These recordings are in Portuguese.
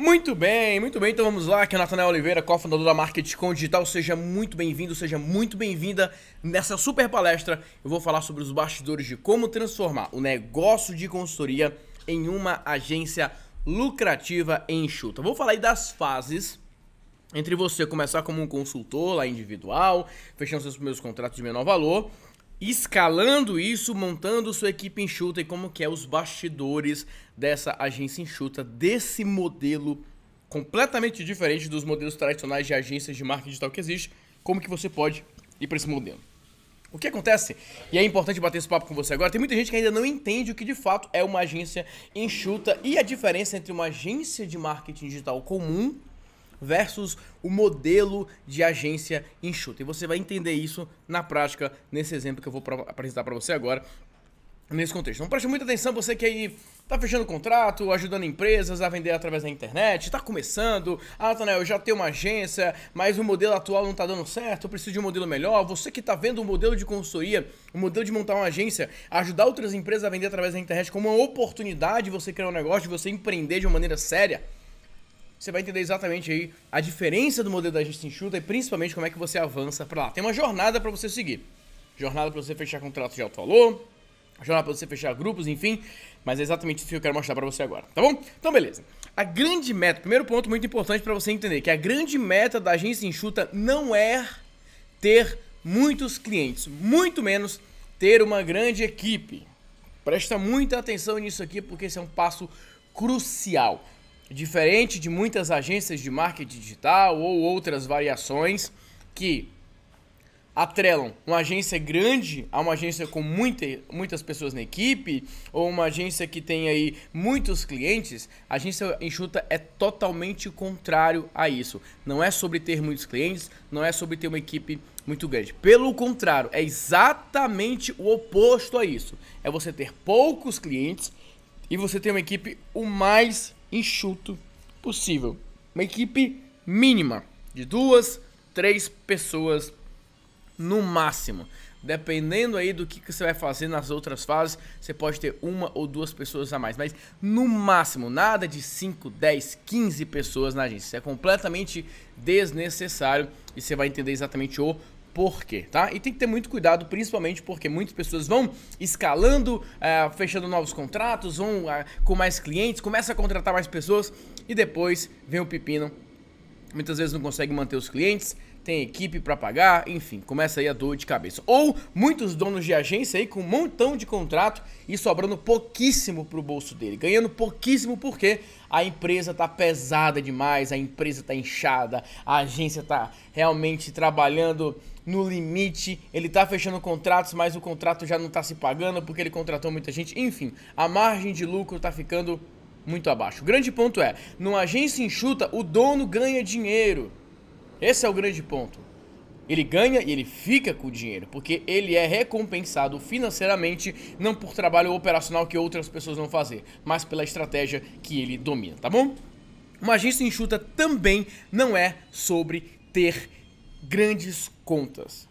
Muito bem, então vamos lá, aqui é o Natanael Oliveira, cofundador da Marketing Digital. Seja muito bem-vindo, seja muito bem-vinda nessa super palestra. Eu vou falar sobre os bastidores de como transformar o negócio de consultoria em uma agência lucrativa e enxuta. Vou falar aí das fases entre você começar como um consultor lá individual, fechando seus primeiros contratos de menor valor, escalando isso, montando sua equipe enxuta e como que é os bastidores dessa agência enxuta, desse modelo completamente diferente dos modelos tradicionais de agências de marketing digital que existe, como que você pode ir para esse modelo. O que acontece, e é importante bater esse papo com você agora, tem muita gente que ainda não entende o que de fato é uma agência enxuta e a diferença entre uma agência de marketing digital comum versus o modelo de agência enxuta. E você vai entender isso na prática, nesse exemplo que eu vou apresentar para você agora, nesse contexto. Então preste muita atenção, você que aí tá fechando contrato, ajudando empresas a vender através da internet, tá começando, Natanael, eu já tenho uma agência, mas o modelo atual não tá dando certo, eu preciso de um modelo melhor. Você que tá vendo o modelo de consultoria, o modelo de montar uma agência, ajudar outras empresas a vender através da internet como uma oportunidade de você criar um negócio, de você empreender de uma maneira séria, você vai entender exatamente aí a diferença do modelo da agência enxuta e principalmente como é que você avança para lá. Tem uma jornada para você seguir. Jornada para você fechar contratos de alto valor, jornada para você fechar grupos, enfim. Mas é exatamente isso que eu quero mostrar para você agora, tá bom? Então beleza. A grande meta, primeiro ponto muito importante para você entender, que a grande meta da agência enxuta não é ter muitos clientes, muito menos ter uma grande equipe. Presta muita atenção nisso aqui porque esse é um passo crucial. Diferente de muitas agências de marketing digital ou outras variações que atrelam uma agência grande a uma agência com muitas pessoas na equipe ou uma agência que tem aí muitos clientes, a agência enxuta é totalmente contrário a isso. Não é sobre ter muitos clientes, não é sobre ter uma equipe muito grande. Pelo contrário, é exatamente o oposto a isso. É você ter poucos clientes e você ter uma equipe o mais enxuto possível. Uma equipe mínima de 2, 3 pessoas no máximo. Dependendo aí do que você vai fazer nas outras fases, você pode ter 1 ou 2 pessoas a mais. Mas no máximo, nada de 5, 10, 15 pessoas na agência. Isso é completamente desnecessário e você vai entender exatamente o porquê, tá? E tem que ter muito cuidado, principalmente porque muitas pessoas vão escalando, fechando novos contratos, vão com mais clientes, começa a contratar mais pessoas e depois vem o pepino. Muitas vezes não consegue manter os clientes, tem equipe para pagar, enfim, começa aí a dor de cabeça. Ou muitos donos de agência aí com um montão de contrato e sobrando pouquíssimo pro bolso dele, ganhando pouquíssimo porque a empresa tá pesada demais, a empresa tá inchada, a agência tá realmente trabalhando no limite, ele tá fechando contratos, mas o contrato já não tá se pagando porque ele contratou muita gente, enfim, a margem de lucro tá ficando muito abaixo. O grande ponto é, numa agência enxuta, o dono ganha dinheiro. Esse é o grande ponto. Ele ganha e ele fica com o dinheiro, porque ele é recompensado financeiramente, não por trabalho operacional que outras pessoas vão fazer, mas pela estratégia que ele domina, tá bom? Uma agência enxuta também não é sobre ter grandes contas.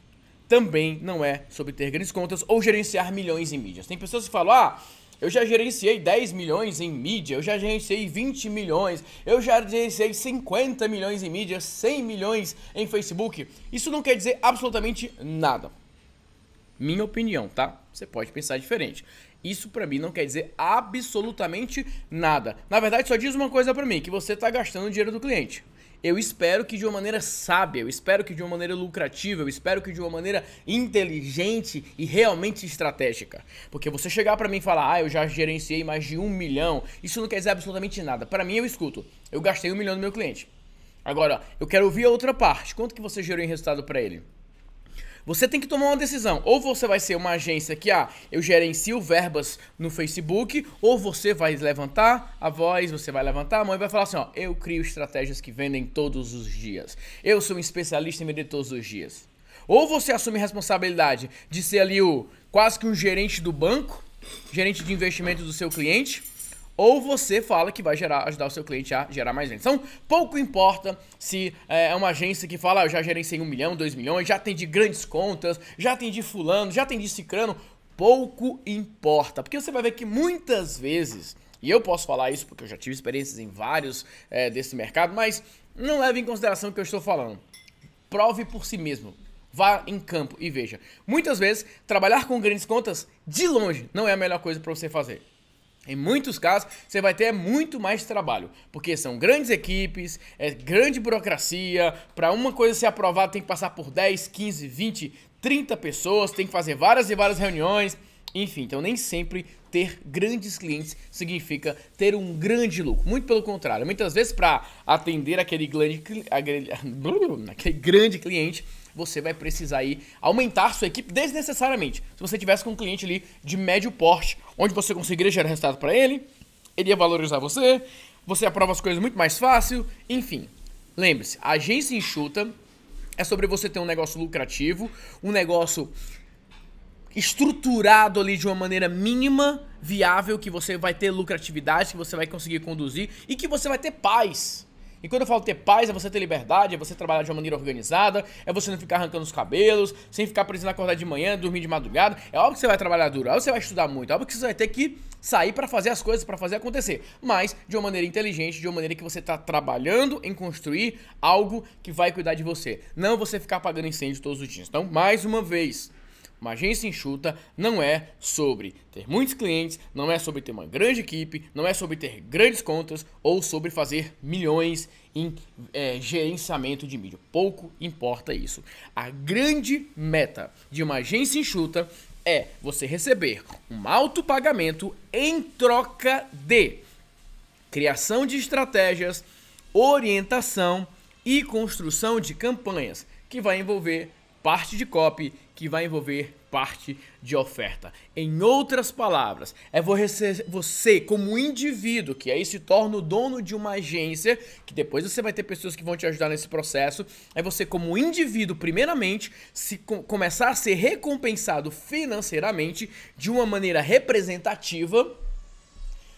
Também não é sobre ter grandes contas ou gerenciar milhões em mídias. Tem pessoas que falam, eu já gerenciei 10 milhões em mídia, eu já gerenciei 20 milhões, eu já gerenciei 50 milhões em mídia, 100 milhões em Facebook. Isso não quer dizer absolutamente nada. Minha opinião, tá? Você pode pensar diferente. Isso pra mim não quer dizer absolutamente nada. Na verdade, só diz uma coisa pra mim, que você tá gastando o dinheiro do cliente. Eu espero que de uma maneira sábia, eu espero que de uma maneira lucrativa, eu espero que de uma maneira inteligente e realmente estratégica. Porque você chegar pra mim e falar, eu já gerenciei mais de 1 milhão, isso não quer dizer absolutamente nada. Pra mim, eu escuto, eu gastei 1 milhão no meu cliente. Agora, eu quero ouvir a outra parte, quanto que você gerou em resultado pra ele? Você tem que tomar uma decisão, ou você vai ser uma agência que, eu gerencio verbas no Facebook, ou você vai levantar a voz, você vai levantar a mão e vai falar assim, eu crio estratégias que vendem todos os dias. Eu sou um especialista em vender todos os dias. Ou você assume a responsabilidade de ser ali quase que um gerente do banco, gerente de investimento do seu cliente, ou você fala que vai ajudar o seu cliente a gerar mais vendas. Então, pouco importa se é uma agência que fala, eu já gerenciei 1 milhão, 2 milhões, já atendi grandes contas, já atendi fulano, já atendi cicrano, pouco importa. Porque você vai ver que muitas vezes E eu posso falar isso porque eu já tive experiências em vários desse mercado, mas não leve em consideração o que eu estou falando. Prove por si mesmo. Vá em campo e veja. Muitas vezes, trabalhar com grandes contas, de longe, não é a melhor coisa para você fazer. Em muitos casos, você vai ter muito mais trabalho, porque são grandes equipes, é grande burocracia, para uma coisa ser aprovada tem que passar por 10, 15, 20, 30 pessoas, tem que fazer várias e várias reuniões, enfim, então nem sempre ter grandes clientes significa ter um grande lucro, muito pelo contrário, muitas vezes para atender aquele grande cliente, você vai precisar aí aumentar sua equipe desnecessariamente. Se você tivesse com um cliente ali de médio porte, onde você conseguiria gerar resultado para ele, ele ia valorizar você, você aprova as coisas muito mais fácil, enfim. Lembre-se, a agência enxuta é sobre você ter um negócio lucrativo, um negócio estruturado ali de uma maneira mínima, viável, que você vai ter lucratividade, que você vai conseguir conduzir e que você vai ter paz. E quando eu falo ter paz, é você ter liberdade, é você trabalhar de uma maneira organizada, é você não ficar arrancando os cabelos, sem ficar precisando acordar de manhã, dormir de madrugada. É óbvio que você vai trabalhar duro, é óbvio que você vai estudar muito, é óbvio que você vai ter que sair para fazer as coisas, para fazer acontecer. Mas de uma maneira inteligente, de uma maneira que você está trabalhando em construir algo que vai cuidar de você. Não você ficar apagando incêndio todos os dias. Então, mais uma vez, uma agência enxuta não é sobre ter muitos clientes, não é sobre ter uma grande equipe, não é sobre ter grandes contas ou sobre fazer milhões em gerenciamento de mídia. Pouco importa isso. A grande meta de uma agência enxuta é você receber um alto pagamento em troca de criação de estratégias, orientação e construção de campanhas, que vai envolver parte de copy, que vai envolver parte de oferta. Em outras palavras, é você como indivíduo, que aí se torna o dono de uma agência, que depois você vai ter pessoas que vão te ajudar nesse processo, é você como indivíduo, primeiramente, começar a ser recompensado financeiramente de uma maneira representativa,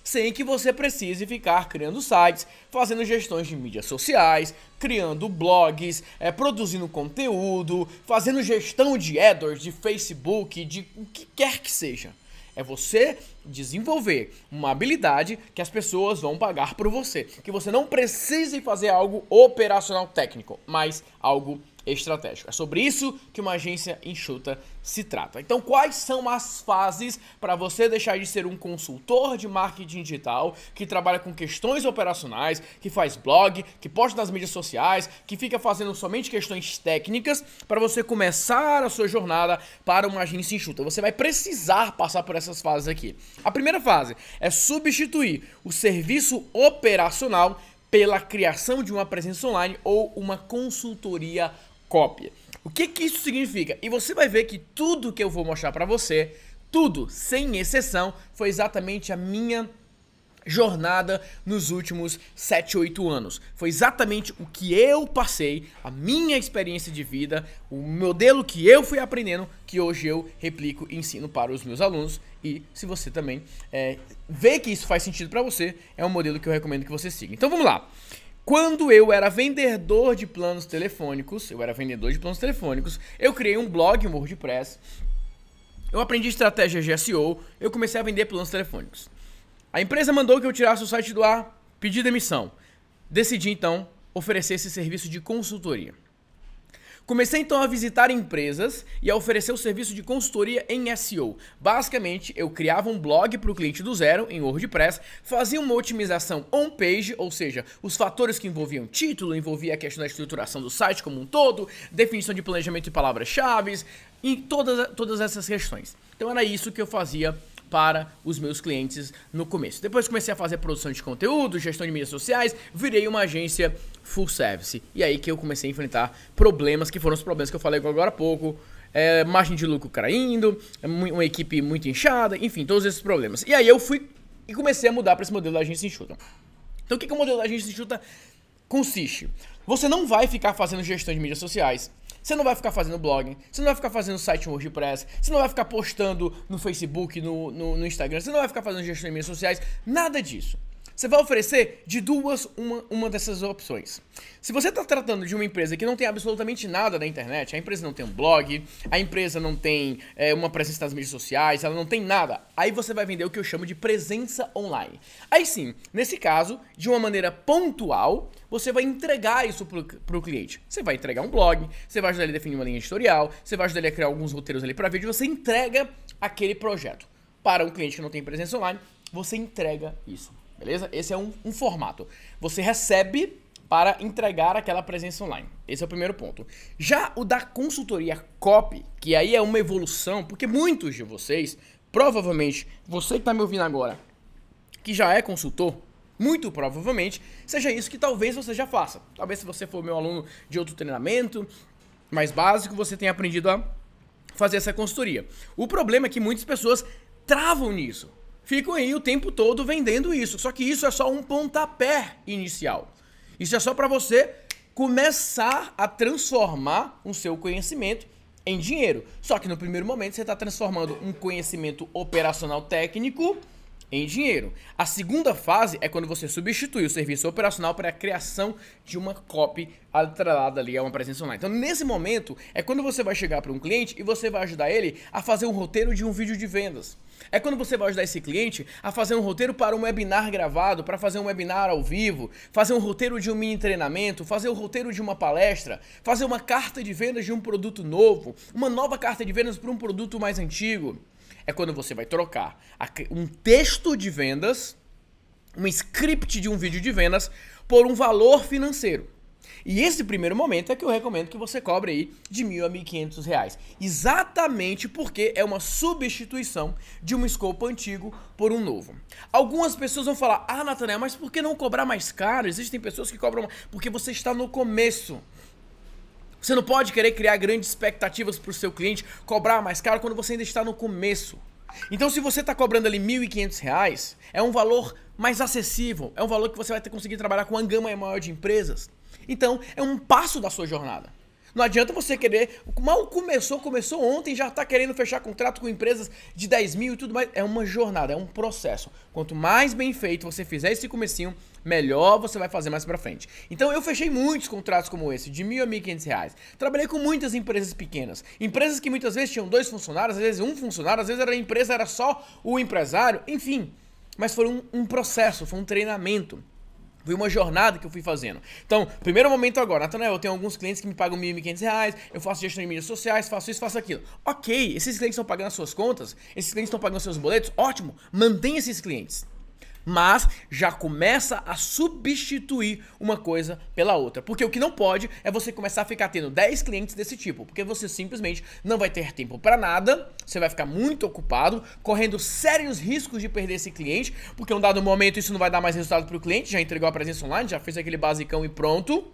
sem que você precise ficar criando sites, fazendo gestões de mídias sociais, criando blogs, produzindo conteúdo, fazendo gestão de AdWords, de Facebook, de o que quer que seja. É você desenvolver uma habilidade que as pessoas vão pagar por você. Que você não precise fazer algo operacional técnico, mas algo estratégico. É sobre isso que uma agência enxuta se trata. Então, quais são as fases para você deixar de ser um consultor de marketing digital que trabalha com questões operacionais, que faz blog, que posta nas mídias sociais, que fica fazendo somente questões técnicas, para você começar a sua jornada para uma agência enxuta? Você vai precisar passar por essas fases aqui. A primeira fase é substituir o serviço operacional pela criação de uma presença online ou uma consultoria cópia. O que isso significa? E você vai ver que tudo que eu vou mostrar para você, tudo, sem exceção, foi exatamente a minha jornada nos últimos 7, 8 anos. Foi exatamente o que eu passei, a minha experiência de vida, o modelo que eu fui aprendendo, que hoje eu replico e ensino para os meus alunos. E se você também vê que isso faz sentido para você, é um modelo que eu recomendo que você siga. Então vamos lá. Quando eu era vendedor de planos telefônicos, eu criei um blog, um WordPress, eu aprendi estratégias de SEO, eu comecei a vender planos telefônicos. A empresa mandou que eu tirasse o site do ar, pedi demissão. Decidi então oferecer esse serviço de consultoria. Comecei então a visitar empresas e a oferecer o serviço de consultoria em SEO. Basicamente, eu criava um blog para o cliente do zero em WordPress, fazia uma otimização on-page, ou seja, os fatores que envolviam título, envolvia a questão da estruturação do site como um todo, definição de planejamento de palavras-chave, e todas essas questões. Então era isso que eu fazia para os meus clientes no começo. Depois comecei a fazer produção de conteúdo, gestão de mídias sociais, virei uma agência full service. E aí que eu comecei a enfrentar problemas, que foram os problemas que eu falei agora há pouco, margem de lucro caindo, uma equipe muito inchada, enfim, todos esses problemas. E aí eu fui e comecei a mudar para esse modelo da agência enxuta. Então o que o modelo da agência enxuta consiste? Você não vai ficar fazendo gestão de mídias sociais, você não vai ficar fazendo blog, você não vai ficar fazendo site em WordPress, você não vai ficar postando no Facebook, no Instagram, você não vai ficar fazendo gestão de mídias sociais, nada disso. Você vai oferecer de duas uma dessas opções. Se você está tratando de uma empresa que não tem absolutamente nada na internet, a empresa não tem um blog, a empresa não tem uma presença nas mídias sociais, ela não tem nada, aí você vai vender o que eu chamo de presença online. Aí sim, nesse caso, de uma maneira pontual, você vai entregar isso para o cliente. Você vai entregar um blog, você vai ajudar ele a definir uma linha editorial, você vai ajudar ele a criar alguns roteiros ali para vídeo, você entrega aquele projeto. Para um cliente que não tem presença online, você entrega isso. Beleza? Esse é um formato. Você recebe para entregar aquela presença online. Esse é o primeiro ponto. Já o da consultoria copy, que aí é uma evolução, porque muitos de vocês, provavelmente, você que está me ouvindo agora, que já é consultor, muito provavelmente, seja isso que talvez você já faça. Talvez se você for meu aluno de outro treinamento mais básico, você tenha aprendido a fazer essa consultoria. O problema é que muitas pessoas travam nisso. Ficam aí o tempo todo vendendo isso. Só que isso é só um pontapé inicial. Isso é só para você começar a transformar o seu conhecimento em dinheiro. Só que no primeiro momento você está transformando um conhecimento operacional técnico em dinheiro. A segunda fase é quando você substitui o serviço operacional para a criação de uma copy atrelada ali a uma presença online. Então, nesse momento, é quando você vai chegar para um cliente e você vai ajudar ele a fazer um roteiro de um vídeo de vendas. É quando você vai ajudar esse cliente a fazer um roteiro para um webinar gravado, para fazer um webinar ao vivo, fazer um roteiro de um mini treinamento, fazer o roteiro de uma palestra, fazer uma carta de vendas de um produto novo, uma nova carta de vendas para um produto mais antigo. É quando você vai trocar um texto de vendas, um script de um vídeo de vendas, por um valor financeiro. E esse primeiro momento é que eu recomendo que você cobre aí de R$ 1.000 a R$ 1.500. Exatamente porque é uma substituição de um escopo antigo por um novo. Algumas pessoas vão falar, ah, Nathanael, mas por que não cobrar mais caro? Existem pessoas que cobram mais, porque você está no começo. Você não pode querer criar grandes expectativas para o seu cliente, cobrar mais caro quando você ainda está no começo. Então, se você está cobrando ali R$ 1.500, é um valor mais acessível, é um valor que você vai ter conseguir trabalhar com uma gama maior de empresas. Então, é um passo da sua jornada. Não adianta você querer, mal começou ontem, já está querendo fechar contrato com empresas de 10 mil e tudo mais. É uma jornada, é um processo. Quanto mais bem feito você fizer esse comecinho, melhor você vai fazer mais pra frente. Então eu fechei muitos contratos como esse, de R$ 1.000 a R$ 1.500. Trabalhei com muitas empresas pequenas. Empresas que muitas vezes tinham 2 funcionários, às vezes um funcionário, às vezes a empresa era só o empresário, enfim. Mas foi um processo, foi um treinamento. Foi uma jornada que eu fui fazendo. Então, primeiro momento agora, Nathanael, eu tenho alguns clientes que me pagam R$ 1.000 e R$ 1.500, eu faço gestão em mídias sociais, faço isso, faço aquilo. Ok, esses clientes estão pagando as suas contas, esses clientes estão pagando os seus boletos, ótimo, mantenha esses clientes. Mas já começa a substituir uma coisa pela outra. Porque o que não pode é você começar a ficar tendo 10 clientes desse tipo. Porque você simplesmente não vai ter tempo para nada. Você vai ficar muito ocupado, correndo sérios riscos de perder esse cliente. Porque em um dado momento isso não vai dar mais resultado para o cliente. Já entregou a presença online, já fez aquele basicão e pronto.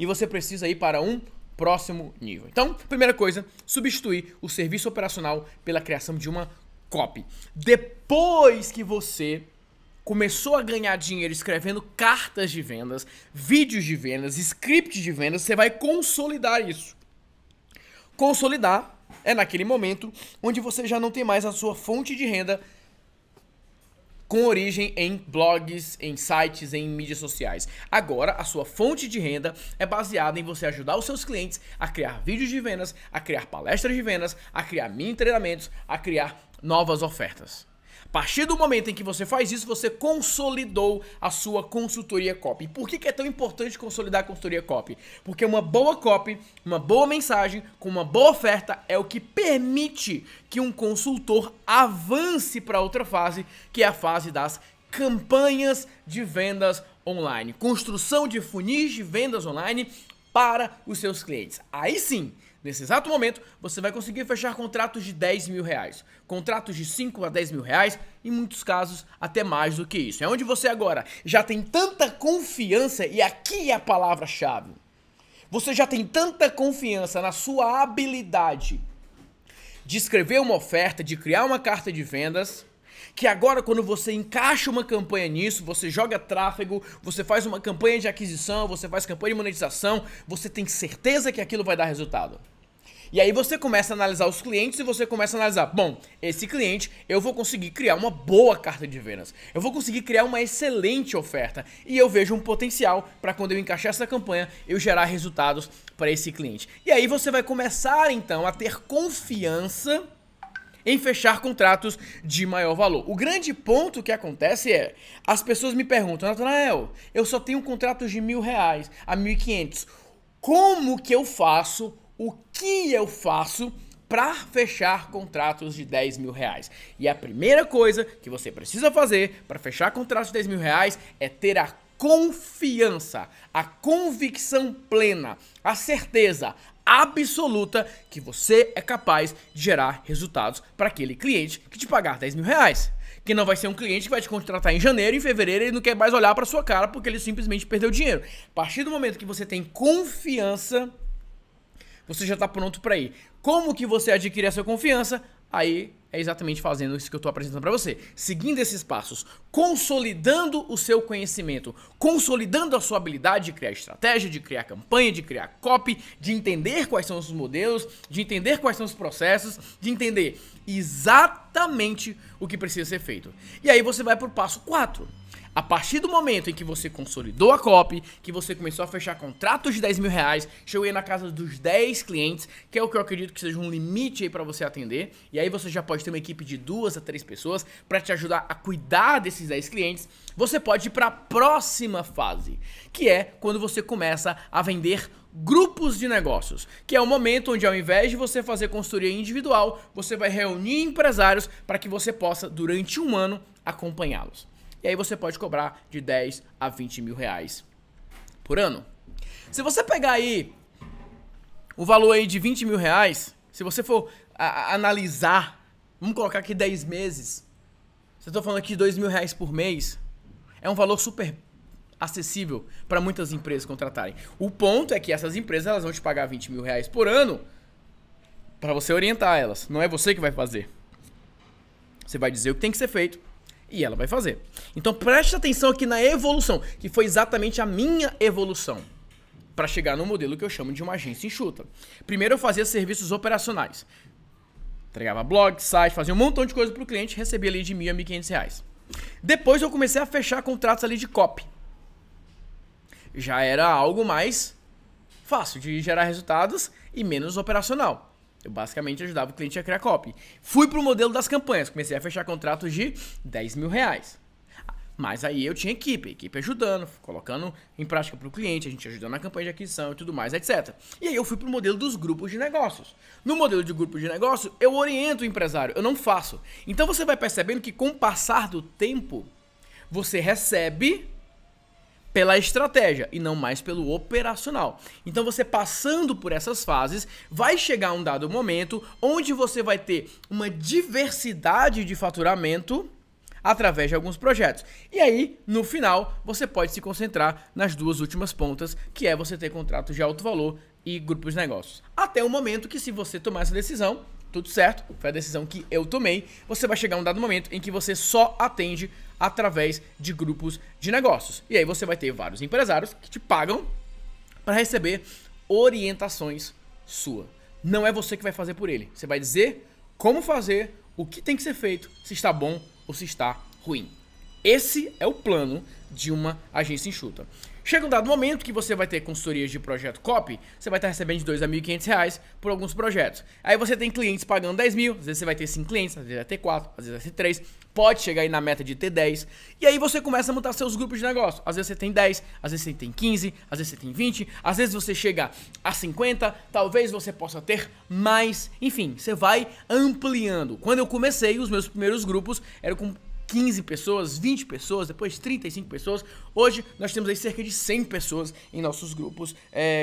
E você precisa ir para um próximo nível. Então, primeira coisa, substituir o serviço operacional pela criação de uma copy. Depois que você começou a ganhar dinheiro escrevendo cartas de vendas, vídeos de vendas, script de vendas, você vai consolidar isso. Consolidar é naquele momento onde você já não tem mais a sua fonte de renda com origem em blogs, em sites, em mídias sociais. Agora, a sua fonte de renda é baseada em você ajudar os seus clientes a criar vídeos de vendas, a criar palestras de vendas, a criar mini treinamentos, a criar novas ofertas. A partir do momento em que você faz isso, você consolidou a sua consultoria copy. Por que é tão importante consolidar a consultoria copy? Porque uma boa copy, uma boa mensagem, com uma boa oferta é o que permite que um consultor avance para outra fase, que é a fase das campanhas de vendas online. Construção de funis de vendas online para os seus clientes. Aí sim, nesse exato momento, você vai conseguir fechar contratos de R$ 10.000, contratos de 5 a 10 mil reais, em muitos casos até mais do que isso. É onde você agora já tem tanta confiança, e aqui é a palavra-chave. Você já tem tanta confiança na sua habilidade de escrever uma oferta, de criar uma carta de vendas, que agora quando você encaixa uma campanha nisso, você joga tráfego, você faz uma campanha de aquisição, você faz campanha de monetização, você tem certeza que aquilo vai dar resultado. E aí você começa a analisar os clientes e você começa a analisar, bom, esse cliente eu vou conseguir criar uma boa carta de vendas, eu vou conseguir criar uma excelente oferta e eu vejo um potencial para quando eu encaixar essa campanha eu gerar resultados para esse cliente. E aí você vai começar então a ter confiança em fechar contratos de maior valor. O grande ponto que acontece é, as pessoas me perguntam, Natanael, eu só tenho contratos de R$1.000 a 1.500, como que eu faço, o que eu faço para fechar contratos de R$10.000? E a primeira coisa que você precisa fazer para fechar contratos de R$10.000 é ter a confiança, a convicção plena, a certeza absoluta que você é capaz de gerar resultados para aquele cliente que te pagar R$10.000. Que não vai ser um cliente que vai te contratar em janeiro, em fevereiro, ele não quer mais olhar para sua cara porque ele simplesmente perdeu dinheiro. A partir do momento que você tem confiança, você já está pronto para ir. Como que você adquire essa confiança? Aí é exatamente fazendo isso que eu estou apresentando para você. Seguindo esses passos, consolidando o seu conhecimento, consolidando a sua habilidade de criar estratégia, de criar campanha, de criar copy, de entender quais são os modelos, de entender quais são os processos, de entender exatamente o que precisa ser feito. E aí você vai para o passo 4. A partir do momento em que você consolidou a copy, que você começou a fechar contratos de R$10.000, chegou aí na casa dos 10 clientes, que é o que eu acredito que seja um limite aí para você atender, e aí você já pode ter uma equipe de 2 a 3 pessoas para te ajudar a cuidar desses 10 clientes. Você pode ir para a próxima fase, que é quando você começa a vender grupos de negócios, que é o momento onde, ao invés de você fazer consultoria individual, você vai reunir empresários para que você possa, durante um ano, acompanhá-los. E aí você pode cobrar de 10 a 20 mil reais por ano. Se você pegar aí o valor aí de 20 mil reais, se você for analisar, vamos colocar aqui 10 meses, você está falando aqui de R$2.000 por mês, é um valor super acessível para muitas empresas contratarem. O ponto é que essas empresas elas vão te pagar 20 mil reais por ano para você orientar elas, não é você que vai fazer. Você vai dizer o que tem que ser feito e ela vai fazer. Então preste atenção aqui na evolução, que foi exatamente a minha evolução para chegar no modelo que eu chamo de uma agência enxuta. Primeiro eu fazia serviços operacionais. Entregava blog, site, fazia um montão de coisa para o cliente, recebia ali de R$1.000 a R$1.500. Depois eu comecei a fechar contratos ali de copy. Já era algo mais fácil de gerar resultados e menos operacional. Eu basicamente ajudava o cliente a criar copy. Fui pro modelo das campanhas, comecei a fechar contratos de R$10.000. Mas aí eu tinha equipe ajudando, colocando em prática pro cliente, a gente ajudando na campanha de aquisição e tudo mais, etc. E aí eu fui pro modelo dos grupos de negócios. No modelo de grupo de negócio, eu oriento o empresário, eu não faço. Então você vai percebendo que com o passar do tempo, você recebe pela estratégia e não mais pelo operacional. Então você passando por essas fases, vai chegar um dado momento onde você vai ter uma diversidade de faturamento através de alguns projetos. E aí, no final, você pode se concentrar nas duas últimas pontas, que é você ter contratos de alto valor e grupos de negócios. Até o momento que, se você tomar essa decisão, tudo certo, foi a decisão que eu tomei, você vai chegar um dado momento em que você só atende através de grupos de negócios. E aí você vai ter vários empresários que te pagam para receber orientações sua. Não é você que vai fazer por ele. Você vai dizer como fazer, o que tem que ser feito, se está bom ou se está ruim. Esse é o plano de uma agência enxuta. Chega um dado momento que você vai ter consultorias de projeto copy, você vai estar recebendo de R$2.000 a R$1.500 por alguns projetos. Aí você tem clientes pagando 10 mil, às vezes você vai ter 5 clientes, às vezes vai ter 4, às vezes vai ter 3, pode chegar aí na meta de ter 10. E aí você começa a montar seus grupos de negócio. Às vezes você tem 10, às vezes você tem 15, às vezes você tem 20, às vezes você chega a 50, talvez você possa ter mais. Enfim, você vai ampliando. Quando eu comecei, os meus primeiros grupos eram com 15 pessoas, 20 pessoas, depois 35 pessoas. Hoje nós temos aí cerca de 100 pessoas em nossos grupos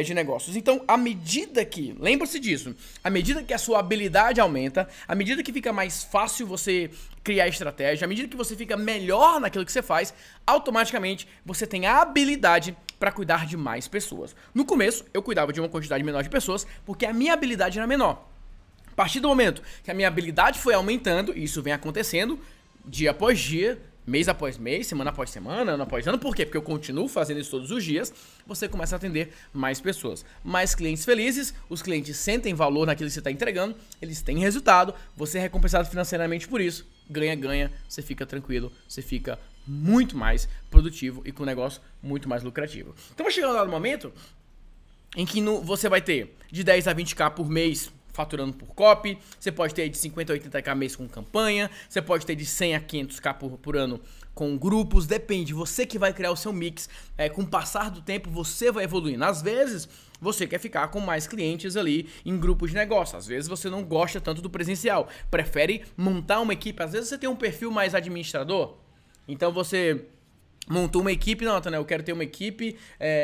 de negócios. Então, à medida que, lembre-se disso, à medida que a sua habilidade aumenta, à medida que fica mais fácil você criar estratégia, à medida que você fica melhor naquilo que você faz, automaticamente você tem a habilidade para cuidar de mais pessoas. No começo, eu cuidava de uma quantidade menor de pessoas porque a minha habilidade era menor. A partir do momento que a minha habilidade foi aumentando, e isso vem acontecendo dia após dia, mês após mês, semana após semana, ano após ano. Por quê? Porque eu continuo fazendo isso todos os dias. Você começa a atender mais pessoas. Mais clientes felizes, os clientes sentem valor naquilo que você está entregando, eles têm resultado, você é recompensado financeiramente por isso. Ganha, ganha, você fica tranquilo, você fica muito mais produtivo e com um negócio muito mais lucrativo. Então vai chegar um dado momento em que você vai ter de 10 a 20k por mês faturando por copy, você pode ter de 50 a 80k mês com campanha, você pode ter de 100 a 500k por ano com grupos, depende, você que vai criar o seu mix, com o passar do tempo você vai evoluindo. Às vezes você quer ficar com mais clientes ali em grupos de negócio, às vezes você não gosta tanto do presencial, prefere montar uma equipe, às vezes você tem um perfil mais administrador, então você montou uma equipe, não, Nathanael, eu quero ter uma equipe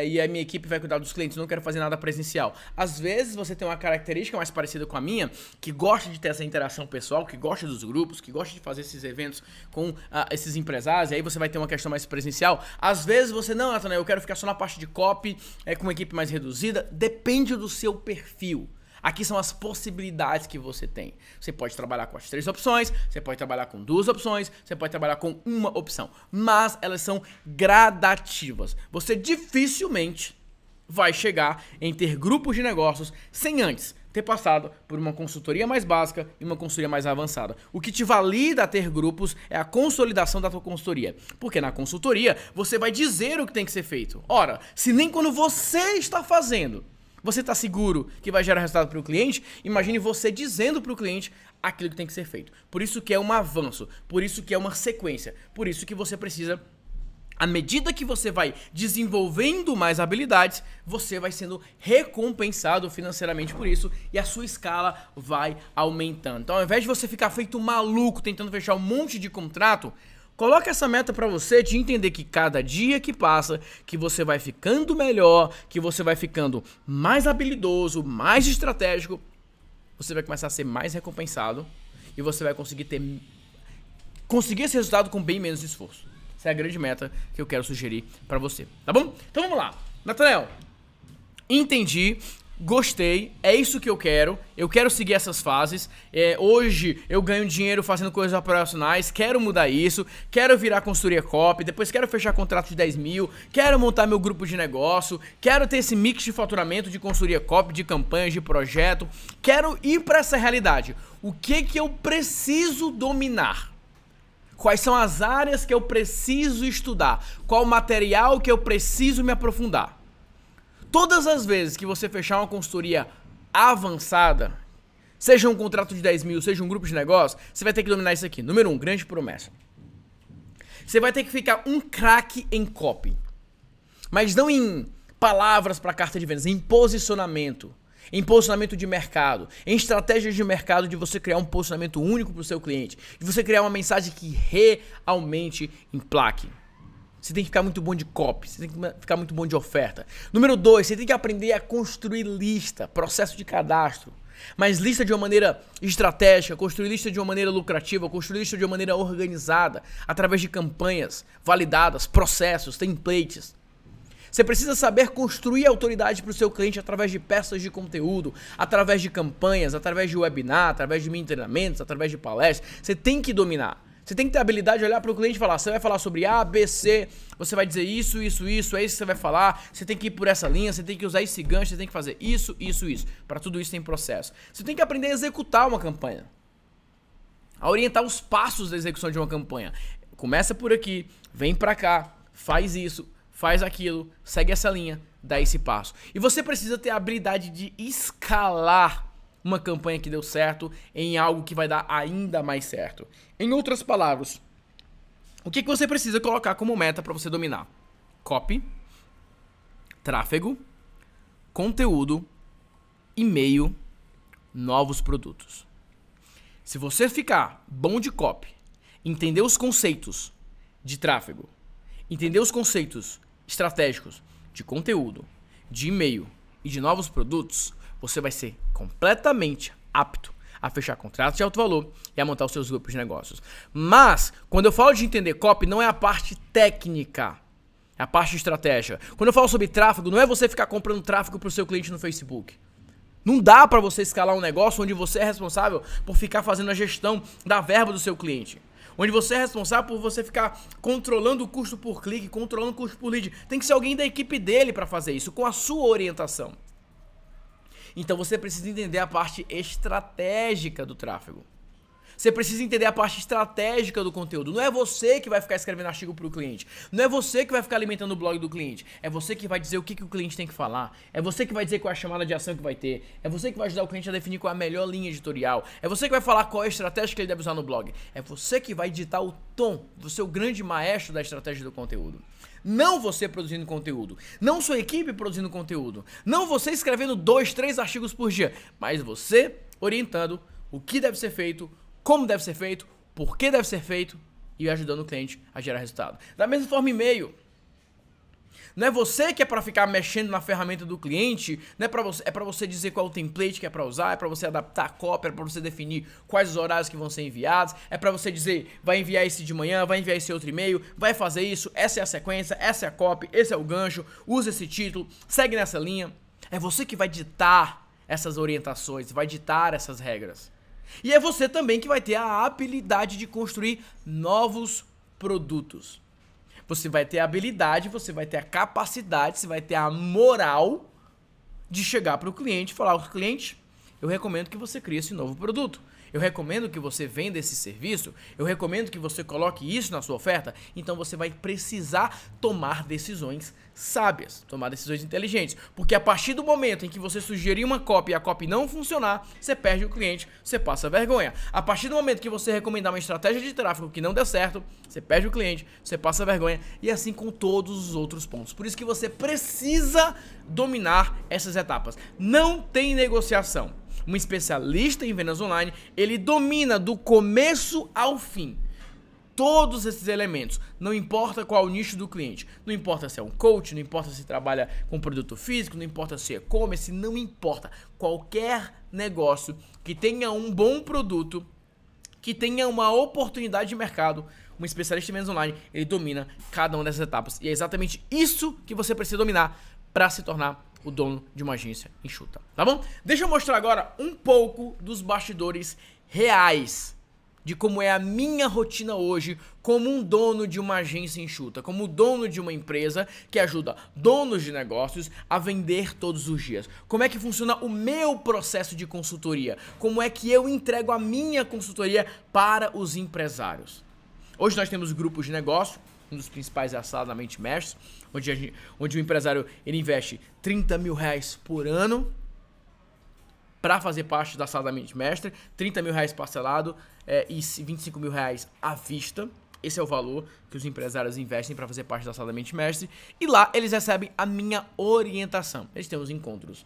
e a minha equipe vai cuidar dos clientes, não quero fazer nada presencial. Às vezes você tem uma característica mais parecida com a minha, que gosta de ter essa interação pessoal, que gosta dos grupos, que gosta de fazer esses eventos com esses empresários, e aí você vai ter uma questão mais presencial. Às vezes você, não, Nathanael, eu quero ficar só na parte de copy, com uma equipe mais reduzida, depende do seu perfil. Aqui são as possibilidades que você tem. Você pode trabalhar com as 3 opções, você pode trabalhar com 2 opções, você pode trabalhar com uma opção. Mas elas são gradativas. Você dificilmente vai chegar em ter grupos de negócios sem antes ter passado por uma consultoria mais básica e uma consultoria mais avançada. O que te valida a ter grupos é a consolidação da tua consultoria. Porque na consultoria você vai dizer o que tem que ser feito. Ora, se nem quando você está fazendo você está seguro que vai gerar resultado para o cliente, imagine você dizendo para o cliente aquilo que tem que ser feito. Por isso que é um avanço, por isso que é uma sequência, por isso que você precisa, à medida que você vai desenvolvendo mais habilidades, você vai sendo recompensado financeiramente por isso e a sua escala vai aumentando. Então, ao invés de você ficar feito maluco tentando fechar um monte de contrato, coloca essa meta pra você de entender que cada dia que passa, que você vai ficando melhor, que você vai ficando mais habilidoso, mais estratégico, você vai começar a ser mais recompensado e você vai conseguir esse resultado com bem menos esforço. Essa é a grande meta que eu quero sugerir pra você, tá bom? Então vamos lá. Nathanael, entendi. Gostei, é isso que eu quero seguir essas fases, hoje eu ganho dinheiro fazendo coisas operacionais, quero mudar isso, quero virar consultoria copy, depois quero fechar contrato de 10 mil, quero montar meu grupo de negócio, quero ter esse mix de faturamento de consultoria copy, de campanhas, de projeto, quero ir para essa realidade. O que eu preciso dominar? Quais são as áreas que eu preciso estudar? Qual material que eu preciso me aprofundar? Todas as vezes que você fechar uma consultoria avançada, seja um contrato de 10 mil, seja um grupo de negócio, você vai ter que dominar isso aqui. Número 1, grande promessa. Você vai ter que ficar um craque em copy. Mas não em palavras para carta de vendas, em posicionamento de mercado, em estratégias de mercado de você criar um posicionamento único para o seu cliente, de você criar uma mensagem que realmente emplaque. Você tem que ficar muito bom de copy, você tem que ficar muito bom de oferta. Número 2, você tem que aprender a construir lista, processo de cadastro. Mas lista de uma maneira estratégica, construir lista de uma maneira lucrativa, construir lista de uma maneira organizada, através de campanhas validadas, processos, templates. Você precisa saber construir autoridade para o seu cliente através de peças de conteúdo, através de campanhas, através de webinar, através de mini treinamentos, através de palestras. Você tem que dominar. Você tem que ter a habilidade de olhar para o cliente e falar, você vai falar sobre A, B, C, você vai dizer isso, é isso que você vai falar, você tem que ir por essa linha, você tem que usar esse gancho, você tem que fazer isso. Para tudo isso tem processo. Você tem que aprender a executar uma campanha, a orientar os passos da execução de uma campanha. Começa por aqui, vem para cá, faz isso, faz aquilo, segue essa linha, dá esse passo. E você precisa ter a habilidade de escalar uma campanha que deu certo em algo que vai dar ainda mais certo. Em outras palavras, o que você precisa colocar como meta para você dominar? Copy, tráfego, conteúdo, e-mail, novos produtos. Se você ficar bom de copy, entender os conceitos de tráfego, entender os conceitos estratégicos de conteúdo, de e-mail e de novos produtos, você vai ser completamente apto a fechar contratos de alto valor e a montar os seus grupos de negócios. Mas, quando eu falo de entender copy, não é a parte técnica, é a parte de estratégia. Quando eu falo sobre tráfego, não é você ficar comprando tráfego para o seu cliente no Facebook. Não dá pra você escalar um negócio onde você é responsável por ficar fazendo a gestão da verba do seu cliente. Onde você é responsável por você ficar controlando o custo por clique, controlando o custo por lead. Tem que ser alguém da equipe dele pra fazer isso, com a sua orientação. Então você precisa entender a parte estratégica do tráfego. Você precisa entender a parte estratégica do conteúdo. Não é você que vai ficar escrevendo artigo para o cliente. Não é você que vai ficar alimentando o blog do cliente. É você que vai dizer o que o cliente tem que falar. É você que vai dizer qual é a chamada de ação que vai ter. É você que vai ajudar o cliente a definir qual é a melhor linha editorial. É você que vai falar qual é a estratégia que ele deve usar no blog. É você que vai ditar o tom. Você é o grande maestro da estratégia do conteúdo. Não você produzindo conteúdo. Não sua equipe produzindo conteúdo. Não você escrevendo 2, 3 artigos por dia. Mas você orientando o que deve ser feito, como deve ser feito, por que deve ser feito e ajudando o cliente a gerar resultado. Da mesma forma, e-mail. Não é você que é para ficar mexendo na ferramenta do cliente, não é para você, é para você dizer qual é o template que é para usar, é para você adaptar a cópia, é para você definir quais os horários que vão ser enviados, é para você dizer, vai enviar esse de manhã, vai enviar esse outro e-mail, vai fazer isso, essa é a sequência, essa é a cópia, esse é o gancho, usa esse título, segue nessa linha. É você que vai ditar essas orientações, vai ditar essas regras. E é você também que vai ter a habilidade de construir novos produtos. Você vai ter a habilidade, você vai ter a capacidade, você vai ter a moral de chegar para o cliente e falar: cliente, eu recomendo que você crie esse novo produto. Eu recomendo que você venda esse serviço, eu recomendo que você coloque isso na sua oferta. Então você vai precisar tomar decisões sábias, tomar decisões inteligentes. Porque a partir do momento em que você sugerir uma cópia e a cópia não funcionar, você perde o cliente, você passa vergonha. A partir do momento que você recomendar uma estratégia de tráfego que não der certo, você perde o cliente, você passa vergonha. E assim com todos os outros pontos. Por isso que você precisa dominar essas etapas. Não tem negociação. Um especialista em vendas online, ele domina do começo ao fim todos esses elementos. Não importa qual o nicho do cliente, não importa se é um coach, não importa se trabalha com produto físico, não importa se é e-commerce, não importa. Qualquer negócio que tenha um bom produto, que tenha uma oportunidade de mercado, um especialista em vendas online, ele domina cada uma dessas etapas. E é exatamente isso que você precisa dominar para se tornar o dono de uma agência enxuta, tá bom? Deixa eu mostrar agora um pouco dos bastidores reais de como é a minha rotina hoje como um dono de uma agência enxuta, como dono de uma empresa que ajuda donos de negócios a vender todos os dias. Como é que funciona o meu processo de consultoria? Como é que eu entrego a minha consultoria para os empresários? Hoje nós temos grupos de negócio. Um dos principais é a Sala da Mente Mestre, onde o empresário ele investe R$30 mil por ano para fazer parte da Sala da Mente Mestre, R$30 mil parcelado e R$25 mil à vista. Esse é o valor que os empresários investem para fazer parte da Sala da Mente Mestre. E lá eles recebem a minha orientação. Eles têm os encontros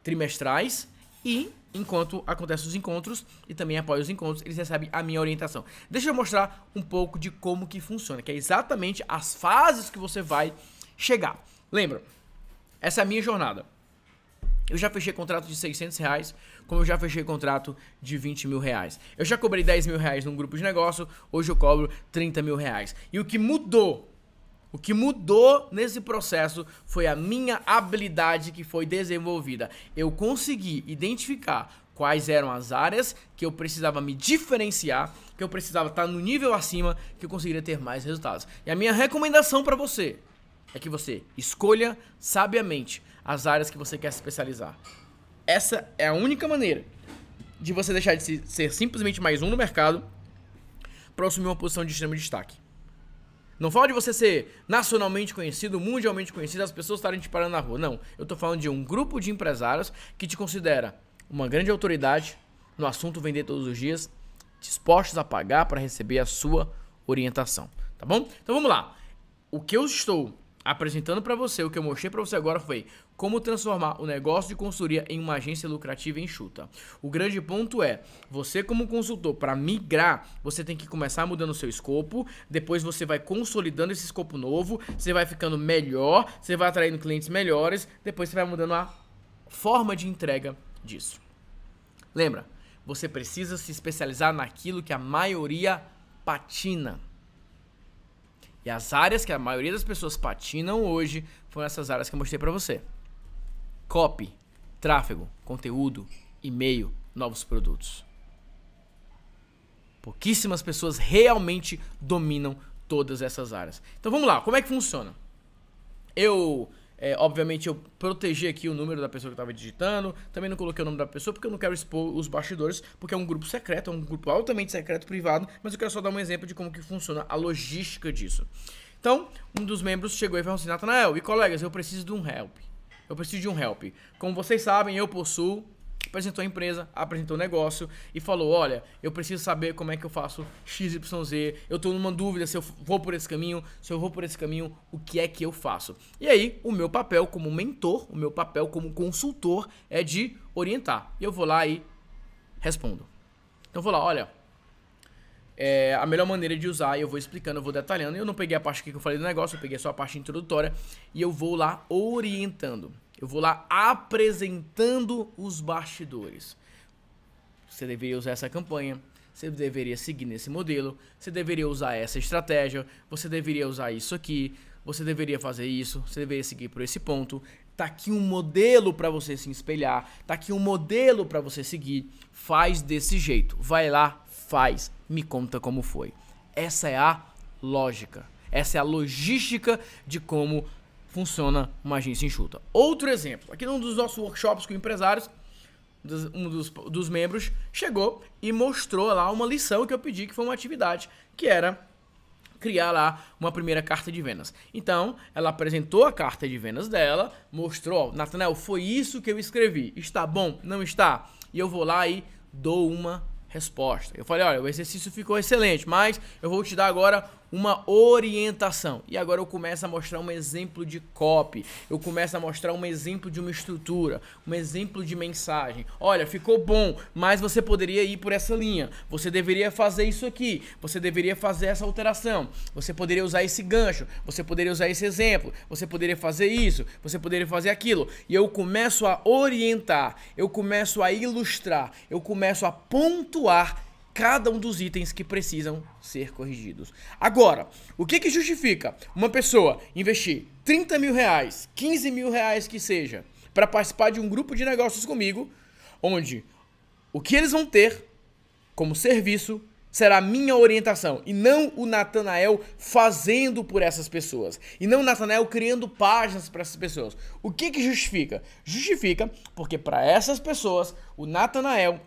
trimestrais e enquanto acontecem os encontros e também após os encontros, eles recebem a minha orientação. Deixa eu mostrar um pouco de como que funciona, que é exatamente as fases que você vai chegar. Lembra, essa é a minha jornada. Eu já fechei contrato de R$600, como eu já fechei contrato de R$20 mil. Eu já cobrei R$10 mil num grupo de negócio, hoje eu cobro R$30 mil. E o que mudou nesse processo foi a minha habilidade que foi desenvolvida. Eu consegui identificar quais eram as áreas que eu precisava me diferenciar, que eu precisava estar no nível acima, que eu conseguiria ter mais resultados. E a minha recomendação para você é que você escolha sabiamente as áreas que você quer se especializar. Essa é a única maneira de você deixar de ser simplesmente mais um no mercado para assumir uma posição de extremo destaque. Não falo de você ser nacionalmente conhecido, mundialmente conhecido, as pessoas estarem te parando na rua. Não, eu tô falando de um grupo de empresários que te considera uma grande autoridade no assunto vender todos os dias, dispostos a pagar para receber a sua orientação, tá bom? Então vamos lá. O que eu estou apresentando para você, o que eu mostrei para você agora foi como transformar o negócio de consultoria em uma agência lucrativa e enxuta. O grande ponto é, você como consultor, para migrar, você tem que começar mudando o seu escopo, depois você vai consolidando esse escopo novo, você vai ficando melhor, você vai atraindo clientes melhores, depois você vai mudando a forma de entrega disso. Lembra, você precisa se especializar naquilo que a maioria patina. E as áreas que a maioria das pessoas patinam hoje foram essas áreas que eu mostrei pra você. Copy, tráfego, conteúdo, e-mail, novos produtos. Pouquíssimas pessoas realmente dominam todas essas áreas. Então vamos lá, como é que funciona? Obviamente eu protegi aqui o número da pessoa que estava digitando, também não coloquei o nome da pessoa porque eu não quero expor os bastidores, porque é um grupo secreto, é um grupo altamente secreto, privado, mas eu quero só dar um exemplo de como que funciona a logística disso. Então, um dos membros chegou e falou assim: Natanael, e colegas, eu preciso de um help. Eu preciso de um help. Como vocês sabem, eu possuo... Apresentou a empresa, apresentou o negócio e falou: olha, eu preciso saber como é que eu faço XYZ, eu tô numa dúvida se eu vou por esse caminho, se eu vou por esse caminho, o que é que eu faço? E aí, o meu papel como mentor, o meu papel como consultor é de orientar. E eu vou lá e respondo. Então eu vou lá, olha, a melhor maneira de usar, e eu vou explicando, eu vou detalhando. Eu não peguei a parte aqui que eu falei do negócio, eu peguei só a parte introdutória e eu vou lá orientando. Eu vou lá apresentando os bastidores. Você deveria usar essa campanha, você deveria seguir nesse modelo, você deveria usar essa estratégia, você deveria usar isso aqui, você deveria fazer isso, você deveria seguir por esse ponto. Tá aqui um modelo para você se espelhar, tá aqui um modelo para você seguir. Faz desse jeito, vai lá, faz, me conta como foi. Essa é a lógica, essa é a logística de como funciona uma agência enxuta. Outro exemplo, aqui num dos nossos workshops com empresários, um dos membros chegou e mostrou lá uma lição que eu pedi, que foi uma atividade, que era criar lá uma primeira carta de vendas. Então, ela apresentou a carta de vendas dela, mostrou: Natanael, foi isso que eu escrevi, está bom? Não está? E eu vou lá e dou uma resposta. Eu falei: olha, o exercício ficou excelente, mas eu vou te dar agora uma orientação. E agora eu começo a mostrar um exemplo de copy, eu começo a mostrar um exemplo de uma estrutura, um exemplo de mensagem. Olha, ficou bom, mas você poderia ir por essa linha, você deveria fazer isso aqui, você deveria fazer essa alteração, você poderia usar esse gancho, você poderia usar esse exemplo, você poderia fazer isso, você poderia fazer aquilo. E eu começo a orientar, eu começo a ilustrar, eu começo a pontuar cada um dos itens que precisam ser corrigidos. Agora, o que justifica uma pessoa investir 30 mil reais, 15 mil reais que seja, para participar de um grupo de negócios comigo, onde o que eles vão ter como serviço será a minha orientação, e não o Natanael fazendo por essas pessoas, e não o Natanael criando páginas para essas pessoas. O que justifica? Justifica porque para essas pessoas o Natanael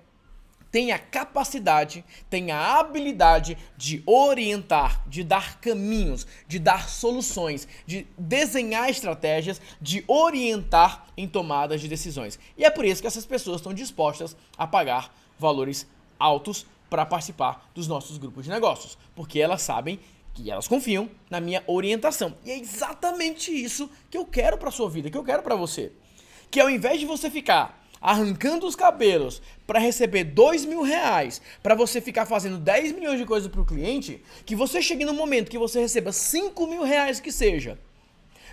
tem a capacidade, tem a habilidade de orientar, de dar caminhos, de dar soluções, de desenhar estratégias, de orientar em tomadas de decisões. E é por isso que essas pessoas estão dispostas a pagar valores altos para participar dos nossos grupos de negócios, porque elas sabem que elas confiam na minha orientação. E é exatamente isso que eu quero para sua vida, que eu quero para você. Que ao invés de você ficar arrancando os cabelos para receber 2 mil reais, para você ficar fazendo 10 milhões de coisas para o cliente, que você chegue no momento que você receba 5 mil reais que seja,